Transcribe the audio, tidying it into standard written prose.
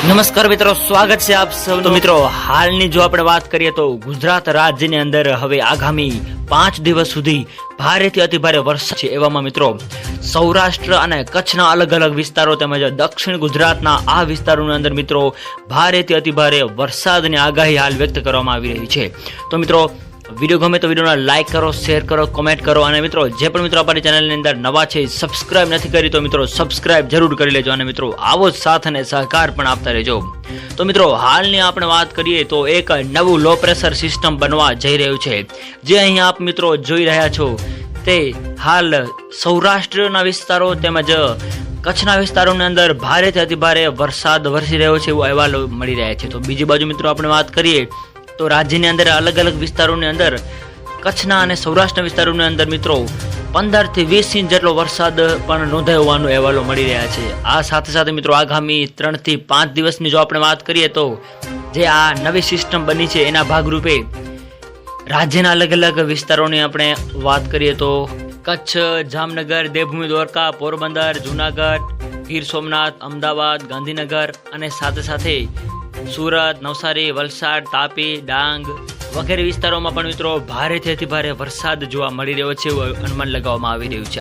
નમસ્કાર મિત્રો, સ્વાગત છે આપ સૌ। તો મિત્રો, હાલની જો આપણે વાત કરીએ તો ગુજરાત રાજ્યની અંદર હવે આગામી 5 દિવસ સુધી ભારેથી અતિભારે વરસાદ છે। એવામાં મિત્રો સૌરાષ્ટ્ર અને કચ્છના અલગ અલગ વિસ્તારો તેમજ દક્ષિણ ગુજરાતના આ વિસ્તારોની અંદર મિત્રો ભારેથી અતિભારે વરસાદની આગાહી હાલ વ્યક્ત કરવામાં આવી રહી છે। તો મિત્રો, વિડીયો ગમે તો વિડીયોને લાઈક કરો, શેર કરો, કોમેન્ટ કરો અને મિત્રો જે પણ મિત્રો આપણી ચેનલની અંદર નવા છે, સબસ્ક્રાઇબ નથી કરી તો મિત્રો સબસ્ક્રાઇબ જરૂર કરી લેજો અને મિત્રો આવો જ સાથ અને સહકાર પણ આપતા રહેજો। તો મિત્રો, હાલની આપણે વાત કરીએ તો એક નવું લો પ્રેશર સિસ્ટમ બનવા જઈ રહ્યું છે। જે અહીં આપ મિત્રો જોઈ રહ્યા છો તે હાલ સૌરાષ્ટ્રના વિસ્તારો તેમજ કચ્છના વિસ્તારોની અંદર ભારેથી અતિભારે વરસાદ વરસી રહ્યો છે એવું અહેવાલો મળી રહ્યા છે। તો બીજી બાજુ મિત્રો આપણે વાત કરીએ તો રાજ્યની અંદર અલગ અલગ વિસ્તારોની અંદર કચ્છના અને સૌરાષ્ટ્રના વિસ્તારોની અંદર મિત્રો 15 થી 20 ઇંચ જેટલો વરસાદ પણ નોંધાયો હોવાનો અહેવાલો મળી રહ્યા છે। આ સાથે સાથે મિત્રો આગામી 3 થી 5 દિવસની જો આપણે વાત કરીએ તો જે આ નવી સિસ્ટમ બની છે એના ભાગરૂપે રાજ્યના અલગ અલગ વિસ્તારોની આપણે વાત કરીએ તો કચ્છ, જામનગર, દેવભૂમિ દ્વારકા, પોરબંદર, જુનાગઢ, ગીર સોમનાથ, અમદાવાદ, ગાંધીનગર અને સાથે સાથે સુરત, નવસારી, વલસાડ, તાપી, ડાંગ વગેરે વિસ્તારોમાં પણ મિત્રો ભારેથી અતિભારે વરસાદ જોવા મળી રહ્યો છે એવું અનુમાન લગાવવામાં આવી રહ્યું છે।